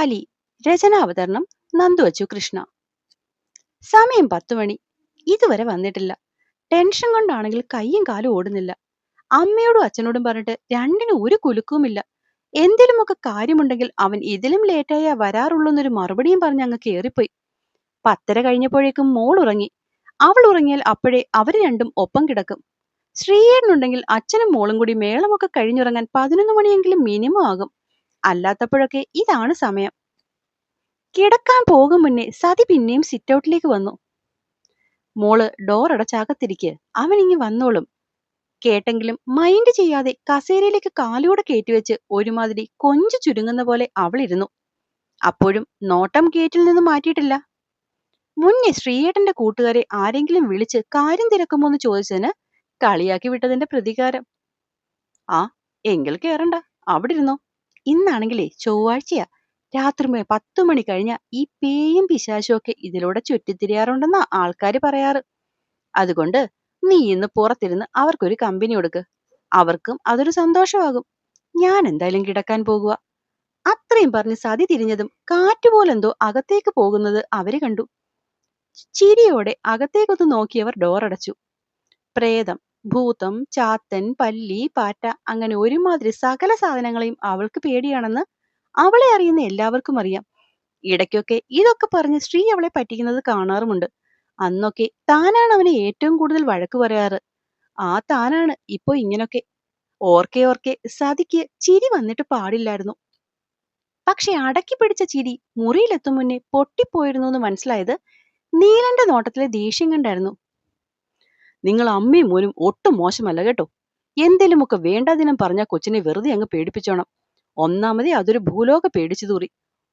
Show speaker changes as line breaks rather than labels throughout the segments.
കാലി. രചനാവതരണം നന്ദുവച്ചു കൃഷ്ണ. സമയം 10 മണി. ഇതുവരെ വന്നിട്ടില്ല. ടെൻഷൻ കൊണ്ടാണെങ്കിൽ കയ്യും കാലും ഓടുന്നില്ല. അമ്മയോടും അച്ഛനോടും പറഞ്ഞിട്ട് രണ്ടിനും ഒരു കുലുക്കുമില്ല. എന്തിലുമൊക്കെ കാര്യമുണ്ടെങ്കിൽ അവൻ ഇതിലും ലേറ്റായാ വരാറുള്ളൂന്നൊരു മറുപടിയും പറഞ്ഞ് അങ്ങ് കേറിപ്പോയി. 10:30 കഴിഞ്ഞപ്പോഴേക്കും മോൾ ഉറങ്ങി. അവൾ ഉറങ്ങിയാൽ അപ്പോഴേ അവര് രണ്ടും ഒപ്പം കിടക്കും. ശ്രീയേട്ടനുണ്ടെങ്കിൽ അച്ഛനും മോളും കൂടി മേളമൊക്കെ കഴിഞ്ഞുറങ്ങാൻ 11 മണിയെങ്കിലും മിനിമം ആകും. അല്ലാത്തപ്പോഴൊക്കെ ഇതാണ് സമയം. കിടക്കാൻ പോകും മുന്നേ സതി പിന്നെയും സിറ്റൗട്ടിലേക്ക് വന്നു. മോള് ഡോർ അടച്ചകത്തിരിക്ക്, അവനിങ്ങി വന്നോളും. കേട്ടെങ്കിലും മൈൻഡ് ചെയ്യാതെ കസേരയിലേക്ക് കാലോടെ കയറ്റിവെച്ച് ഒരുമാതിരി കൊഞ്ചു ചുരുങ്ങുന്ന പോലെ അവളിരുന്നു. അപ്പോഴും നോട്ടം ഗേറ്റിൽ നിന്ന് മാറ്റിയിട്ടില്ല. മുന്നേ ശ്രീയേട്ടന്റെ കൂട്ടുകാരെ ആരെങ്കിലും വിളിച്ച് കാര്യം തിരക്കുമോ എന്ന് ചോദിച്ചതിന് കളിയാക്കി വിട്ടതിന്റെ പ്രതികാരം. ആ, എങ്കിൽ കേറണ്ട, അവിടെ ഇരുന്നോ. ഇന്നാണെങ്കിലേ ചൊവ്വാഴ്ചയാ. രാത്രി 10 മണി കഴിഞ്ഞ ഈ പേയും പിശാചും ഒക്കെ ഇതിലൂടെ ചുറ്റിത്തിരിയാറുണ്ടെന്നാ ആൾക്കാര് പറയാറ്. അതുകൊണ്ട് നീ ഇന്ന് പുറത്തിരുന്ന് അവർക്കൊരു കമ്പനി കൊടുക്ക്. അവർക്കും അതൊരു സന്തോഷമാകും. ഞാൻ എന്തായാലും കിടക്കാൻ പോകുക. അത്രയും പറഞ്ഞ് സതി തിരിഞ്ഞതും കാറ്റുപോലെന്തോ അകത്തേക്ക് പോകുന്നത് അവര് കണ്ടു. ചിരിയോടെ അകത്തേക്കൊന്ന് നോക്കിയവർ ഡോറടച്ചു. പ്രേതം, ഭൂതം, ചാത്തൻ, പല്ലി, പാറ്റ അങ്ങനെ ഒരുമാതിരി സകല സാധനങ്ങളെയും അവൾക്ക് പേടിയാണെന്ന് അവളെ അറിയുന്ന എല്ലാവർക്കും അറിയാം. ഇടയ്ക്കൊക്കെ ഇതൊക്കെ പറഞ്ഞ് ശ്രീ അവളെ പറ്റിക്കുന്നത് കാണാറുമുണ്ട്. അന്നൊക്കെ താനാണ് അവനെ ഏറ്റവും കൂടുതൽ വഴക്ക് പറയാറ്. ആ താനാണ് ഇപ്പൊ ഇങ്ങനൊക്കെ. ഓർക്കെ ഓർക്കെ സതിക്ക് ചിരി വന്നിട്ട് പാടില്ലായിരുന്നു. പക്ഷെ അടക്കി പിടിച്ച ചിരി മുറിയിലെത്തും മുന്നേ പൊട്ടിപ്പോയിരുന്നു എന്ന് മനസ്സിലായത് നീലന്റെ നോട്ടത്തിലെ ദേഷ്യം കണ്ടായിരുന്നു. നിങ്ങൾ അമ്മയും മോനും ഒട്ടും മോശമല്ല കേട്ടോ. എന്തേലുമൊക്കെ വേണ്ടാദിനം പറഞ്ഞ കൊച്ചിനെ വെറുതെ അങ്ങ് പേടിപ്പിച്ചോണം. ഒന്നാമതേ അതൊരു ഭൂലോക പേടിച്ചു തൂറി.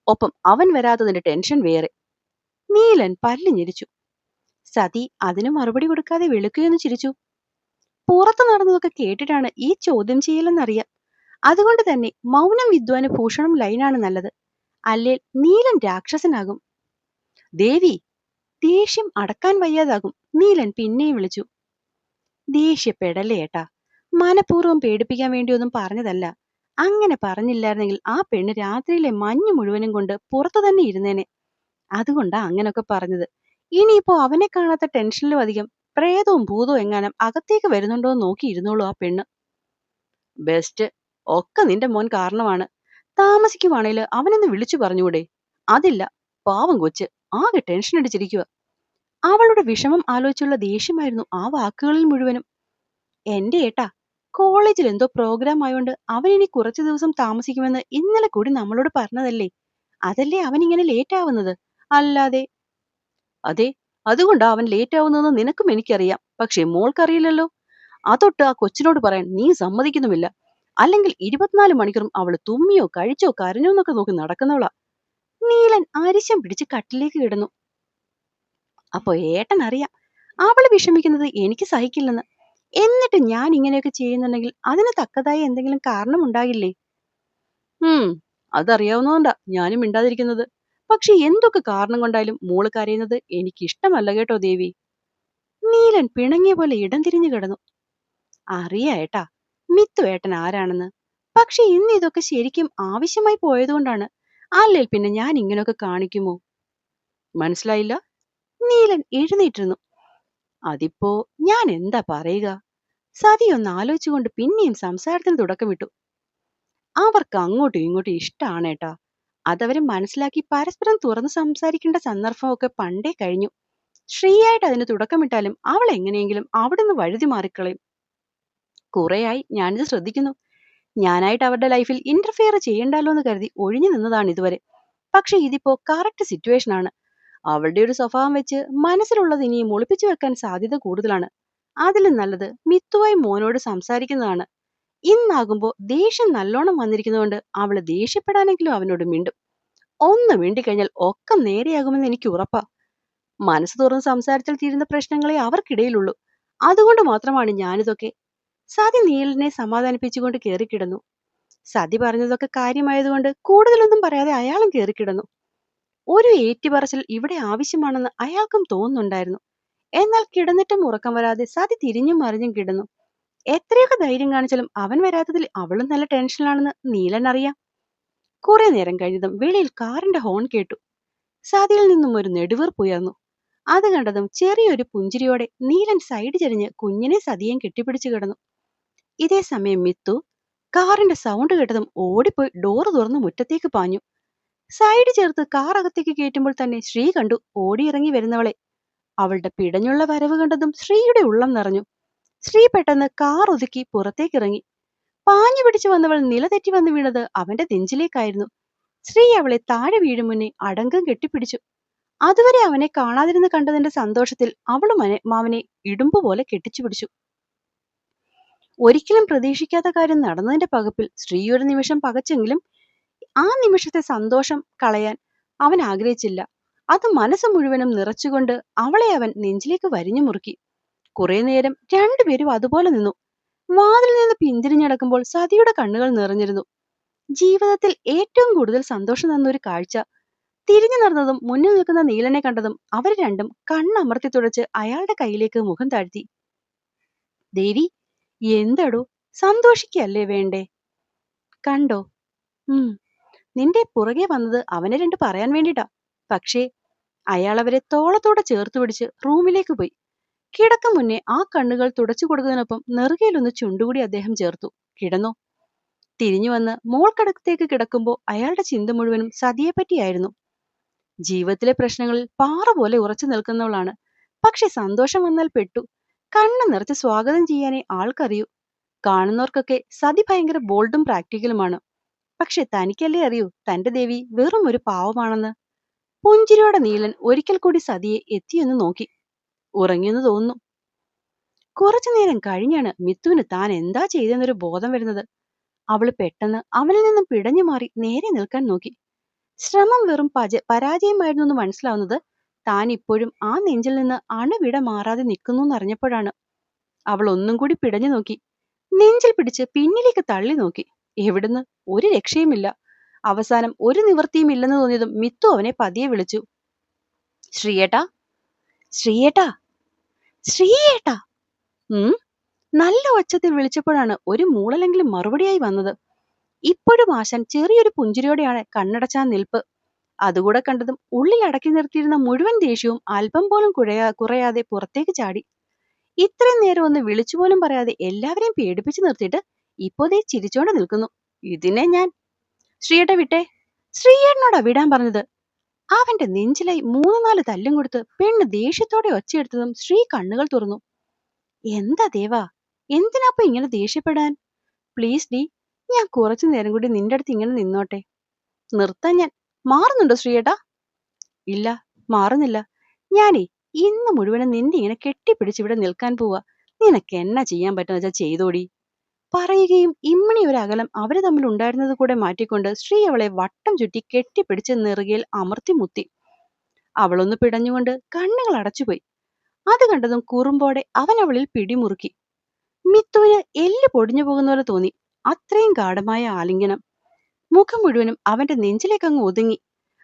ഒപ്പം അവൻ വരാത്തതിന്റെ ടെൻഷൻ വേറെ. നീലൻ പല്ല് ഞെരിച്ചു. സതി അതിന് മറുപടി കൊടുക്കാതെ വെളുക്കുകയെന്ന് ചിരിച്ചു. പുറത്തു നടന്നതൊക്കെ കേട്ടിട്ടാണ് ഈ ചോദ്യം ചെയ്യലെന്നറിയാം. അതുകൊണ്ട് തന്നെ മൗനം വിദ്വാന് ഭൂഷണം ലൈനാണ് നല്ലത്. അല്ലേൽ നീലൻ രാക്ഷസനാകും. ദേവി. ദേഷ്യം അടക്കാൻ വയ്യാതാകും നീലൻ പിന്നെയും വിളിച്ചു. ദേഷ്യപ്പെടല്ലേ ഏട്ടാ. മനഃപൂർവ്വം പേടിപ്പിക്കാൻ വേണ്ടിയൊന്നും പറഞ്ഞതല്ല. അങ്ങനെ പറഞ്ഞില്ലായിരുന്നെങ്കിൽ ആ പെണ്ണ് രാത്രിയിലെ മഞ്ഞ് മുഴുവനും കൊണ്ട് പുറത്തു തന്നെ ഇരുന്നേനെ. അതുകൊണ്ടാ അങ്ങനൊക്കെ പറഞ്ഞത്. ഇനിയിപ്പോ അവനെ കാണാത്ത ടെൻഷനിലും അധികം പ്രേതവും ഭൂതവും എങ്ങാനും അകത്തേക്ക് വരുന്നുണ്ടോ എന്ന് നോക്കി ഇരുന്നോളൂ ആ പെണ്ണ്. ബെസ്റ്റ്. ഒക്കെ നിന്റെ മോൻ കാരണമാണ്. താമസിക്കുവാണേല് അവനൊന്ന് വിളിച്ചു പറഞ്ഞൂടെ? അതില്ല. പാവം കൊച്ച് ആകെ ടെൻഷൻ അടിച്ചിരിക്കുക. അവളുടെ വിഷമം ആലോചിച്ചുള്ള ദേഷ്യമായിരുന്നു ആ വാക്കുകളിൽ മുഴുവനും. എന്റെ ഏട്ടാ, കോളേജിൽ എന്തോ പ്രോഗ്രാം ആയോണ്ട് അവൻ ഇനി കുറച്ചു ദിവസം താമസിക്കുമെന്ന് ഇന്നലെ കൂടി നമ്മളോട് പറഞ്ഞതല്ലേ. അതല്ലേ അവൻ ഇങ്ങനെ ലേറ്റ് ആവുന്നത്. അല്ലാതെ. അതെ, അതുകൊണ്ടാ അവൻ ലേറ്റ് ആവുന്നതെന്ന് നിനക്കും എനിക്കറിയാം. പക്ഷെ മോൾക്കറിയില്ലല്ലോ. അതൊട്ട് ആ കൊച്ചിനോട് പറയാൻ നീ സമ്മതിക്കുന്നുമില്ല. അല്ലെങ്കിൽ 24 മണിക്കൂറും അവള് തുമ്മിയോ കഴിച്ചോ കരഞ്ഞോ എന്നൊക്കെ നോക്കി നടക്കുന്നവളാ. നീലൻ അരിശം പിടിച്ച് കട്ടിലേക്ക് കിടന്നു. അപ്പൊ ഏട്ടൻ അറിയാം അവള് വിഷമിക്കുന്നത് എനിക്ക് സഹിക്കില്ലെന്ന്. എന്നിട്ട് ഞാൻ ഇങ്ങനെയൊക്കെ ചെയ്യുന്നുണ്ടെങ്കിൽ അതിന് തക്കതായ എന്തെങ്കിലും കാരണം ഉണ്ടാകില്ലേ? അതറിയാവുന്നതുകൊണ്ടാ ഞാനും മിണ്ടാതിരിക്കുന്നത്. പക്ഷെ എന്തൊക്കെ കാരണം കൊണ്ടായാലും മോള് കരയുന്നത് എനിക്ക് ഇഷ്ടമല്ല കേട്ടോ ദേവി. നീലൻ പിണങ്ങിയ പോലെ ഇടം തിരിഞ്ഞു കിടന്നു. അറിയാ ഏട്ടാ, മിത്തു ഏട്ടൻ ആരാണെന്ന്. പക്ഷെ ഇന്ന് ഇതൊക്കെ ശരിക്കും ആവശ്യമായി പോയതുകൊണ്ടാണ്. അല്ലേൽ പിന്നെ ഞാൻ ഇങ്ങനെയൊക്കെ കാണിക്കുമോ? മനസ്സിലായില്ല? നീലൻ എഴുന്നേറ്റിരുന്നു. അതിപ്പോ ഞാൻ എന്താ പറയുക? സതി ഒന്ന് ആലോചിച്ചുകൊണ്ട് പിന്നെയും സംസാരത്തിന് തുടക്കമിട്ടു. അവർക്ക് അങ്ങോട്ടും ഇങ്ങോട്ടും ഇഷ്ടാണേട്ടാ. അതവര് മനസ്സിലാക്കി പരസ്പരം തുറന്ന് സംസാരിക്കേണ്ട സന്ദർഭമൊക്കെ പണ്ടേ കഴിഞ്ഞു. ശ്രീയായിട്ട് അതിന് തുടക്കമിട്ടാലും അവൾ എങ്ങനെയെങ്കിലും അവിടുന്ന് വഴുതി മാറിക്കളയും. കുറെയായി ഞാനിത് ശ്രദ്ധിക്കുന്നു. ഞാനായിട്ട് അവരുടെ ലൈഫിൽ ഇന്റർഫിയർ ചെയ്യണ്ടല്ലോ എന്ന് കരുതി ഒഴിഞ്ഞു നിന്നതാണ് ഇതുവരെ. പക്ഷെ ഇതിപ്പോ കറക്റ്റ് സിറ്റുവേഷൻ ആണ്. അവളുടെ ഒരു സ്വഭാവം വെച്ച് മനസ്സിലുള്ളത് ഇനിയും ഒളിപ്പിച്ചു വെക്കാൻ സാധ്യത കൂടുതലാണ്. അതിലും നല്ലത് മിത്തുവായി മോനോട് സംസാരിക്കുന്നതാണ്. ഇന്നാകുമ്പോ ദേഷ്യം നല്ലോണം വന്നിരിക്കുന്നതുകൊണ്ട് അവള് ദേഷ്യപ്പെടാനെങ്കിലും അവനോട് മിണ്ടും. ഒന്ന് മിണ്ടിക്കഴിഞ്ഞാൽ ഒക്കെ നേരെയാകുമെന്ന് എനിക്ക് ഉറപ്പാ. മനസ്സ് തുറന്ന് സംസാരിച്ചാൽ തീരുന്ന പ്രശ്നങ്ങളെ അവർക്കിടയിലുള്ളൂ. അതുകൊണ്ട് മാത്രമാണ് ഞാനിതൊക്കെ. സതി നീലനെ സമാധാനിപ്പിച്ചുകൊണ്ട് കയറിക്കിടന്നു. സതി പറഞ്ഞതൊക്കെ കാര്യമായതുകൊണ്ട് കൂടുതലൊന്നും പറയാതെ അയാളും കയറിക്കിടന്നു. ഒരു ഏറ്റുപറച്ചിൽ ഇവിടെ ആവശ്യമാണെന്ന് അയാൾക്കും തോന്നുന്നുണ്ടായിരുന്നു. എന്നാൽ കിടന്നിട്ടും ഉറക്കം വരാതെ സതി തിരിഞ്ഞും മറിഞ്ഞും കിടന്നു. എത്രയൊക്കെ ധൈര്യം കാണിച്ചാലും അവൻ വരാത്തതിൽ അവളും നല്ല ടെൻഷനിലാണെന്ന് നീലൻ അറിയാം. കുറെ നേരം കഴിഞ്ഞതും വെളിയിൽ കാറിന്റെ ഹോൺ കേട്ടു. സതിയിൽ നിന്നും ഒരു നെടുവീർപ്പുയർന്നു. അത് കണ്ടതും ചെറിയൊരു പുഞ്ചിരിയോടെ നീലൻ സൈഡ് ചെരിഞ്ഞ് കുഞ്ഞിനെ സതിയേം കെട്ടിപ്പിടിച്ചു കിടന്നു. ഇതേ സമയം മിത്തു കാറിന്റെ സൗണ്ട് കേട്ടതും ഓടിപ്പോയി ഡോറ് തുറന്ന് മുറ്റത്തേക്ക് പാഞ്ഞു. സൈഡ് ചേർത്ത് കാർ അകത്തേക്ക് കയറ്റുമ്പോൾ തന്നെ ശ്രീ കണ്ടു ഓടിയിറങ്ങി വരുന്നവളെ. അവളുടെ പിടഞ്ഞുള്ള വരവ് കണ്ടതും ശ്രീയുടെ ഉള്ളം നിറഞ്ഞു. ശ്രീ പെട്ടെന്ന് കാർ ഒതുക്കി പുറത്തേക്കിറങ്ങി. പാഞ്ഞു പിടിച്ചു വന്നവൾ നിലതെറ്റി വന്ന് വീണത് അവന്റെ നെഞ്ചിലേക്കായിരുന്നു. ശ്രീ അവളെ താഴെ വീഴും മുന്നേ അടങ്കം കെട്ടിപ്പിടിച്ചു. അതുവരെ അവനെ കാണാതിരുന്ന് കണ്ടതിന്റെ സന്തോഷത്തിൽ അവളും അവനെ ഇടുമ്പുപോലെ കെട്ടിച്ചു പിടിച്ചു. ഒരിക്കലും പ്രതീക്ഷിക്കാത്ത കാര്യം നടന്നതിന്റെ പകപ്പിൽ ശ്രീ ഒരു നിമിഷം പകച്ചെങ്കിലും ആ നിമിഷത്തെ സന്തോഷം കളയാൻ അവൻ ആഗ്രഹിച്ചില്ല. അത് മനസ്സ് മുഴുവനും നിറച്ചുകൊണ്ട് അവളെ അവൻ നെഞ്ചിലേക്ക് വരിഞ്ഞു മുറുക്കി. കുറെ നേരം രണ്ടുപേരും അതുപോലെ നിന്നു. വാതിൽ നിന്ന് പിന്തിരിഞ്ഞടക്കുമ്പോൾ സതിയുടെ കണ്ണുകൾ നിറഞ്ഞിരുന്നു. ജീവിതത്തിൽ ഏറ്റവും കൂടുതൽ സന്തോഷം തന്നൊരു കാഴ്ച. തിരിഞ്ഞു നടന്നതും മുന്നിൽ നിൽക്കുന്ന നീലനെ കണ്ടതും അവർ രണ്ടും കണ്ണമർത്തി തുടച്ച് അയാളുടെ കയ്യിലേക്ക് മുഖം താഴ്ത്തി. ദേവി, എന്തടോ, സന്തോഷിക്കല്ലേ വേണ്ടേ? കണ്ടോ? നിന്റെ പുറകെ വന്നത് അവനെ രണ്ട് പറയാൻ വേണ്ടിട്ടാ. പക്ഷേ അയാൾ അവരെ തോളത്തോടെ ചേർത്ത് പിടിച്ച് റൂമിലേക്ക് പോയി. കിടക്കും മുന്നേ ആ കണ്ണുകൾ തുടച്ചു കൊടുക്കുന്നതിനൊപ്പം നെറുകയിലൊന്ന് ചുണ്ടുകൂടി അദ്ദേഹം ചേർത്തു. കിടന്നോ? തിരിഞ്ഞു വന്ന് മോൾക്കടത്തേക്ക് കിടക്കുമ്പോൾ അയാളുടെ ചിന്ത മുഴുവനും സതിയെപ്പറ്റിയായിരുന്നു. ജീവിതത്തിലെ പ്രശ്നങ്ങളിൽ പാറ പോലെ ഉറച്ചു നിൽക്കുന്നവളാണ്. പക്ഷെ സന്തോഷം വന്നാൽ പെട്ടു. കണ്ണ് നിറച്ച് സ്വാഗതം ചെയ്യാനേ ആൾക്കറിയൂ. കാണുന്നവർക്കൊക്കെ സതി ഭയങ്കര ബോൾഡും പ്രാക്ടിക്കലുമാണ്. പക്ഷെ തനിക്കല്ലേ അറിയൂ തന്റെ ദേവി വെറും ഒരു പാവമാണെന്ന്. പുഞ്ചിരിയോടെ നീലൻ ഒരിക്കൽ കൂടി സതിയെ എത്തിയെന്ന് നോക്കി. ഉറങ്ങിയെന്ന് തോന്നുന്നു. കുറച്ചു നേരം കഴിഞ്ഞാണ് മിത്തുവിന് താൻ എന്താ ചെയ്തെന്നൊരു ബോധം വരുന്നത്. അവള് പെട്ടെന്ന് അവനിൽ നിന്നും പിടഞ്ഞു മാറി നേരെ നിൽക്കാൻ നോക്കി. ശ്രമം വെറും പരാജയമായിരുന്നു എന്ന് മനസ്സിലാവുന്നത് താൻ ഇപ്പോഴും ആ നെഞ്ചിൽ നിന്ന് അണുവിട മാറാതെ നിൽക്കുന്നു എന്നറിഞ്ഞപ്പോഴാണ്. അവൾ ഒന്നും കൂടി പിടഞ്ഞു നോക്കി. നെഞ്ചിൽ പിടിച്ച് പിന്നിലേക്ക് തള്ളി നോക്കി. എവിടുന്ന് ഒരു രക്ഷയുമില്ല. അവസാനം ഒരു നിവൃത്തിയും ഇല്ലെന്ന് തോന്നിയതും മിത്തു അവനെ പതിയെ വിളിച്ചു. ശ്രീയേട്ടാ, ശ്രീയേട്ടാ, ശ്രീയേട്ടാ. നല്ല ഒച്ചത്തിൽ വിളിച്ചപ്പോഴാണ് ഒരു മൂളലെങ്കിലും മറുപടിയായി വന്നത്. ഇപ്പോഴും ആശാൻ ചെറിയൊരു പുഞ്ചിരിയോടെയാണ് കണ്ണടച്ചാൻ നിൽപ്പ്. അതുകൂടെ കണ്ടതും ഉള്ളിൽ അടക്കി നിർത്തിയിരുന്ന മുഴുവൻ ദേഷ്യവും അല്പം പോലും കുറയാതെ പുറത്തേക്ക് ചാടി. ഇത്രയും നേരം ഒന്ന് വിളിച്ചുപോലും പറയാതെ എല്ലാവരെയും പേടിപ്പിച്ചു നിർത്തിയിട്ട് ഇപ്പോ ദേ ചിരിച്ചോണ്ട് നിൽക്കുന്നു. ഇതിനെ ഞാൻ... ശ്രീയേട്ട വിട്ടേ. ശ്രീയേട്ടനോടാ വിടാൻ പറഞ്ഞത്. അവന്റെ നെഞ്ചിലായി 3-4 തല്ലും കൊടുത്ത് പെണ്ണ് ദേഷ്യത്തോടെ ഒച്ചയെടുത്തതും ശ്രീ കണ്ണുകൾ തുറന്നു. എന്താ ദേവാ, എന്തിനാപ്പ ഇങ്ങനെ ദേഷ്യപ്പെടാൻ? പ്ലീസ് ഡി, ഞാൻ കുറച്ചു നേരം കൂടി നിന്റെ അടുത്ത് ഇങ്ങനെ നിന്നോട്ടെ. നിർത്താൻ ഞാൻ. മാറുന്നുണ്ടോ ശ്രീയേട്ടാ? ഇല്ല, മാറുന്നില്ല. ഞാനേ ഇന്ന് മുഴുവനും നിന്നെ ഇങ്ങനെ കെട്ടിപ്പിടിച്ച് ഇവിടെ നിൽക്കാൻ പോവാ. നിനക്ക് എന്നാ ചെയ്യാൻ പറ്റുന്ന വെച്ചാൽ ചെയ്തോടി. പറയുകയും ഇമ്മണി ഒരു അകലം അവര് തമ്മിൽ ഉണ്ടായിരുന്നത് കൂടെ മാറ്റിക്കൊണ്ട് ശ്രീ അവളെ വട്ടം ചുറ്റി കെട്ടിപ്പിടിച്ച് നെറുകയിൽ അമർത്തി മുത്തി. അവളൊന്ന് പിടഞ്ഞുകൊണ്ട് കണ്ണുകൾ അടച്ചുപോയി. അത് കണ്ടതും കുറുമ്പോടെ അവൻ അവളിൽ പിടിമുറുക്കി. മിത്തുവിന് എല്ല് പൊടിഞ്ഞു പോകുന്ന പോലെ തോന്നി. അത്രയും ഗാഢമായ ആലിംഗനം. മുഖം മുഴുവനും അവന്റെ നെഞ്ചിലേക്ക് അങ്ങ് ഒതുങ്ങി.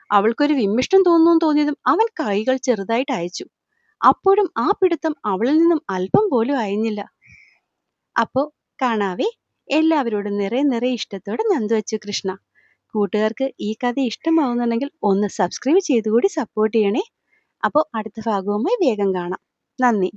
അവൾക്കൊരു വിമ്മിഷ്ടം തോന്നിയതും അവൻ കൈകൾ ചെറുതായിട്ട് അയച്ചു. അപ്പോഴും ആ പിടുത്തം അവളിൽ നിന്നും അല്പം പോലും അയഞ്ഞില്ല. അപ്പോ കാണാവേ. എല്ലാവരോടും നിറയെ ഇഷ്ടത്തോടെ നന്ദുവച്ചു കൃഷ്ണ. കൂട്ടുകാർക്ക് ഈ കഥ ഇഷ്ടമാവുന്നുണ്ടെങ്കിൽ ഒന്ന് സബ്സ്ക്രൈബ് ചെയ്തുകൂടി സപ്പോർട്ട് ചെയ്യണേ. അപ്പോൾ അടുത്ത ഭാഗവുമായി വേഗം കാണാം. നന്ദി.